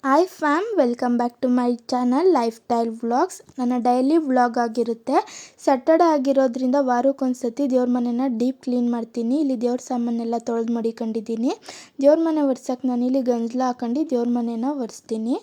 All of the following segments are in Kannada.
Hi fam, welcome back to my channel lifestyle vlogs. ನನ್ನ ಡೈಲಿ ವ್ಲಾಗ್ ಆಗಿರುತ್ತೆ. ಸ್ಯಾಟರ್ಡೆ ಆಗಿರೋದ್ರಿಂದ ವಾರಕ್ಕೊಂದ್ಸತಿ ದೇವ್ರ ಮನೆನ ಡೀಪ್ ಕ್ಲೀನ್ ಮಾಡ್ತೀನಿ. ಇಲ್ಲಿ ದೇವ್ರ ಸಾಮಾನೆಲ್ಲ ತೊಳೆದು ಮಡಿಕೊಂಡಿದ್ದೀನಿ. ದೇವ್ರ ಮನೆ ಒರ್ಸಕ್ಕೆ ನಾನಿಲ್ಲಿ ಗಂಜಲ ಹಾಕೊಂಡು ದೇವ್ರ ಮನೆನ ಒರೆಸ್ತೀನಿ.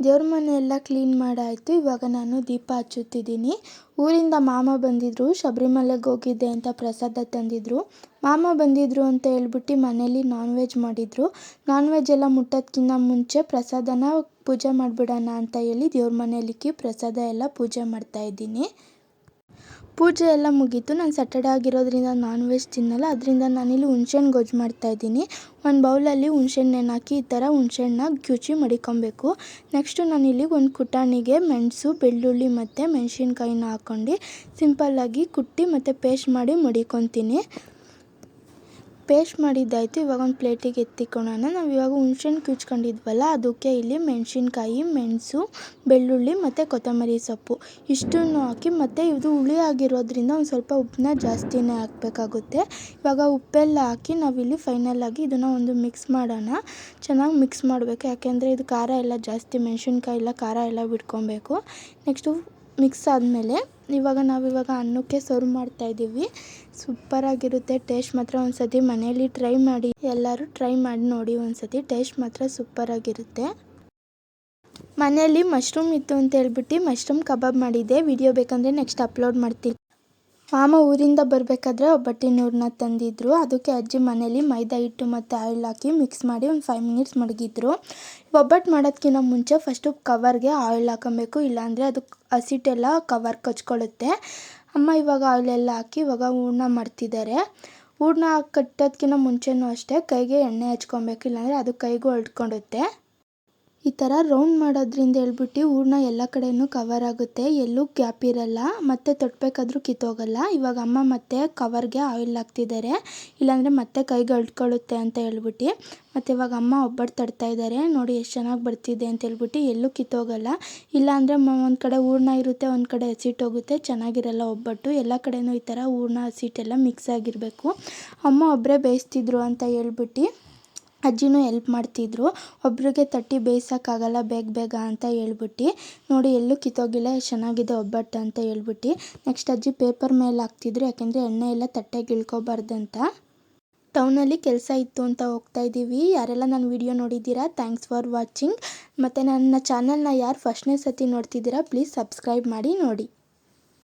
ದೇವ್ರ ಮನೆ ಎಲ್ಲ ಕ್ಲೀನ್ ಮಾಡಾಯಿತು. ಇವಾಗ ನಾನು ದೀಪ ಹಚ್ಚುತ್ತಿದ್ದೀನಿ. ಊರಿಂದ ಮಾಮ ಬಂದಿದ್ದರು, ಶಬರಿಮಲೆಗೆ ಹೋಗಿದ್ದೆ ಅಂತ ಪ್ರಸಾದ ತಂದಿದ್ರು. ಮಾಮ ಬಂದಿದ್ದರು ಅಂತ ಹೇಳ್ಬಿಟ್ಟು ಮನೇಲಿ ನಾನ್ ವೆಜ್ ಮಾಡಿದರು. ನಾನ್ ವೆಜ್ ಎಲ್ಲ ಮುಟ್ಟೋದಕ್ಕಿಂತ ಮುಂಚೆ ಪ್ರಸಾದನ ಪೂಜೆ ಮಾಡಿಬಿಡೋಣ ಅಂತ ಹೇಳಿ ದೇವ್ರ ಮನೆಯಲ್ಲಿಕ್ಕಿ ಪ್ರಸಾದ ಎಲ್ಲ ಪೂಜೆ ಮಾಡ್ತಾಯಿದ್ದೀನಿ. ಪೂಜೆ ಎಲ್ಲ ಮುಗೀತು. ನಾನು ಸ್ಯಾಟರ್ಡೆ ಆಗಿರೋದ್ರಿಂದ ನಾನ್ ವೆಜ್ ತಿನ್ನಲ್ಲ, ಅದರಿಂದ ನಾನಿಲ್ಲಿ ಹುಣ್ಸೆಹಣ್ಣು ಗೊಜ್ಜು ಮಾಡ್ತಾಯಿದ್ದೀನಿ. ಒಂದು ಬೌಲಲ್ಲಿ ಹುಣ್ಸೆಹಣ್ಣು ಹಾಕಿ ಈ ಥರ ಹುಣ್ಸೆಹಣ್ಣನ್ನ ಕಿವುಚಿ ಮಡಿಕೊಬೇಕು. ನೆಕ್ಸ್ಟು ನಾನಿಲ್ಲಿ ಒಂದು ಕುಟಾಣಿಗೆ ಮೆಣಸು, ಬೆಳ್ಳುಳ್ಳಿ ಮತ್ತು ಮೆಣಸಿನ್ಕಾಯಿನ ಹಾಕ್ಕೊಂಡು ಸಿಂಪಲ್ಲಾಗಿ ಕುಟ್ಟಿ ಮತ್ತು ಪೇಸ್ಟ್ ಮಾಡಿ ಮಡಿಕೊತೀನಿ. ಪೇಸ್ಟ್ ಮಾಡಿದ್ದಾಯಿತು. ಇವಾಗ ಒಂದು ಪ್ಲೇಟಿಗೆ ಎತ್ತಿಕೊಳ್ಳೋಣ. ನಾವು ಇವಾಗ ಹುಣ್ಸೆಹಣ್ಣು ಕಿವುಚ್ಕೊಂಡಿದ್ವಲ್ಲ, ಅದಕ್ಕೆ ಇಲ್ಲಿ ಮೆಣಸಿನ್ಕಾಯಿ, ಮೆಣಸು, ಬೆಳ್ಳುಳ್ಳಿ ಮತ್ತು ಕೊತ್ತಂಬರಿ ಸೊಪ್ಪು ಇಷ್ಟನ್ನು ಹಾಕಿ, ಮತ್ತು ಇದು ಹುಳಿ ಆಗಿರೋದ್ರಿಂದ ಒಂದು ಸ್ವಲ್ಪ ಉಪ್ಪನ್ನ ಜಾಸ್ತಿನೇ ಹಾಕಬೇಕಾಗುತ್ತೆ. ಇವಾಗ ಉಪ್ಪೆಲ್ಲ ಹಾಕಿ ನಾವಿಲ್ಲಿ ಫೈನಲಾಗಿ ಇದನ್ನು ಒಂದು ಮಿಕ್ಸ್ ಮಾಡೋಣ. ಚೆನ್ನಾಗಿ ಮಿಕ್ಸ್ ಮಾಡಬೇಕು, ಯಾಕೆಂದರೆ ಇದು ಖಾರ ಎಲ್ಲ ಜಾಸ್ತಿ, ಮೆಣಸಿನ್ಕಾಯಿ ಎಲ್ಲ ಖಾರ ಎಲ್ಲ ಬಿಟ್ಕೊಬೇಕು. ನೆಕ್ಸ್ಟು ಮಿಕ್ಸ್ ಆದಮೇಲೆ ನಾವಿವಾಗ ಅನ್ನಕ್ಕೆ ಸರ್ವ್ ಮಾಡ್ತಾಯಿದ್ದೀವಿ. ಸೂಪರಾಗಿರುತ್ತೆ. ಟೇಸ್ಟ್ ಮಾತ್ರ ಒಂದು ಸತಿ ಮನೇಲಿ ಟ್ರೈ ಮಾಡಿ, ಎಲ್ಲರೂ ಟ್ರೈ ಮಾಡಿ ನೋಡಿ ಒಂದು ಸತಿ. ಟೇಸ್ಟ್ ಮಾತ್ರ ಸೂಪರಾಗಿರುತ್ತೆ. ಮನೆಯಲ್ಲಿ ಮಶ್ರೂಮ್ ಇತ್ತು ಅಂತ ಹೇಳ್ಬಿಟ್ಟು ಮಶ್ರೂಮ್ ಕಬಾಬ್ ಮಾಡಿದ್ದೆ. ವಿಡಿಯೋ ಬೇಕಂದರೆ ನೆಕ್ಸ್ಟ್ ಅಪ್ಲೋಡ್ ಮಾಡ್ತೀನಿ. ಮಾಮ ಊರಿಂದ ಬರಬೇಕಾದ್ರೆ ಒಬ್ಬಟ್ಟಿನ ಹೂರಣ ತಂದಿದ್ರು. ಅದಕ್ಕೆ ಅಜ್ಜಿ ಮನೇಲಿ ಮೈದಾ ಹಿಟ್ಟು ಮತ್ತು ಆಯಿಲ್ ಹಾಕಿ ಮಿಕ್ಸ್ ಮಾಡಿ ಒಂದು 5 ಮಿನಿಟ್ಸ್ ಮಡಗಿದ್ರು. ಒಬ್ಬಟ್ಟು ಮಾಡೋದಕ್ಕಿಂತ ಮುಂಚೆ ಫಸ್ಟು ಕವರ್ಗೆ ಆಯಿಲ್ ಹಾಕೊಬೇಕು, ಇಲ್ಲಾಂದರೆ ಅದು ಹಸಿಟ್ಟೆಲ್ಲ ಕವರ್ ಕಚ್ಕೊಳ್ಳುತ್ತೆ. ಅಮ್ಮ ಇವಾಗ ಆಯಿಲೆಲ್ಲ ಹಾಕಿ ಇವಾಗ ಹೂರಣ ಮಾಡ್ತಿದ್ದಾರೆ. ಹೂರಣ ಕಟ್ಟೋದಕ್ಕಿಂತ ಮುಂಚೆನೂ ಅಷ್ಟೇ ಕೈಗೆ ಎಣ್ಣೆ ಹಚ್ಕೊಬೇಕು, ಇಲ್ಲಾಂದರೆ ಅದು ಕೈಗೂ ಅಂಟ್ಕೊಳ್ಳುತ್ತೆ. ಈ ಥರ ರೌಂಡ್ ಮಾಡೋದ್ರಿಂದ ಹೇಳ್ಬಿಟ್ಟು ಹೂರಣ ಎಲ್ಲ ಕಡೆಯೂ ಕವರ್ ಆಗುತ್ತೆ, ಎಲ್ಲೂ ಗ್ಯಾಪ್ ಇರಲ್ಲ, ಮತ್ತು ತೊಟ್ಟಬೇಕಾದ್ರೂ ಕಿತ್ತೋಗಲ್ಲ. ಇವಾಗ ಅಮ್ಮ ಮತ್ತೆ ಕವರ್ಗೆ ಆಯಿಲ್ ಹಾಕ್ತಿದ್ದಾರೆ, ಇಲ್ಲಾಂದರೆ ಮತ್ತೆ ಕೈಗೆ ಅಂಟ್ಕೊಳ್ಳುತ್ತೆ ಅಂತ ಹೇಳ್ಬಿಟ್ಟು. ಮತ್ತು ಇವಾಗ ಅಮ್ಮ ಒಬ್ಬಟ್ಟು ತಡ್ತಾಯಿದ್ದಾರೆ. ನೋಡಿ ಎಷ್ಟು ಚೆನ್ನಾಗಿ ಬರ್ತಿದೆ ಅಂತ ಹೇಳ್ಬಿಟ್ಟು, ಎಲ್ಲೂ ಕಿತ್ತೋಗಲ್ಲ. ಇಲ್ಲಾಂದರೆ ಒಂದು ಕಡೆ ಹೂರಣ ಇರುತ್ತೆ, ಒಂದು ಕಡೆ ಹಸಿಟ್ಟೋಗುತ್ತೆ, ಚೆನ್ನಾಗಿರಲ್ಲ ಒಬ್ಬಟ್ಟು. ಎಲ್ಲ ಕಡೆಯೂ ಈ ಥರ ಹೂರಣ ಹಸಿಟ್ಟೆಲ್ಲ ಮಿಕ್ಸ್ ಆಗಿರಬೇಕು. ಅಮ್ಮ ಒಬ್ಬರೇ ಬೇಯಿಸ್ತಿದ್ರು ಅಂತ ಹೇಳ್ಬಿಟ್ಟು ಅಜ್ಜಿನೂ ಹೆಲ್ಪ್ ಮಾಡ್ತಿದ್ರು. ಒಬ್ರಿಗೆ ತಟ್ಟಿ ಬೇಯಿಸೋಕ್ಕಾಗಲ್ಲ ಬೇಗ ಅಂತ ಹೇಳ್ಬಿಟ್ಟು. ನೋಡಿ ಎಲ್ಲೂ ಕಿತ್ತೋಗಿಲ್ಲ, ಎಷ್ಟು ಚೆನ್ನಾಗಿದೆ ಒಬ್ಬಟ್ಟು ಅಂತ ಹೇಳ್ಬಿಟ್ಟು. ನೆಕ್ಸ್ಟ್ ಅಜ್ಜಿ ಪೇಪರ್ ಮೇಲೆ ಹಾಕ್ತಿದ್ರು, ಯಾಕೆಂದರೆ ಎಣ್ಣೆ ಎಲ್ಲ ತಟ್ಟೆಗೆ ಇಳ್ಕೊಬಾರ್ದಂತ. ಟೌನಲ್ಲಿ ಕೆಲಸ ಇತ್ತು ಅಂತ ಹೋಗ್ತಾ ಇದ್ದೀವಿ. ಯಾರೆಲ್ಲ ನನ್ನ ವಿಡಿಯೋ ನೋಡಿದ್ದೀರಾ, ಥ್ಯಾಂಕ್ಸ್ ಫಾರ್ ವಾಚಿಂಗ್. ಮತ್ತು ನನ್ನ ಚಾನಲ್ನ ಯಾರು ಫಸ್ಟ್ನೇ ಸತಿ ನೋಡ್ತಿದ್ದೀರಾ ಪ್ಲೀಸ್ ಸಬ್ಸ್ಕ್ರೈಬ್ ಮಾಡಿ ನೋಡಿ.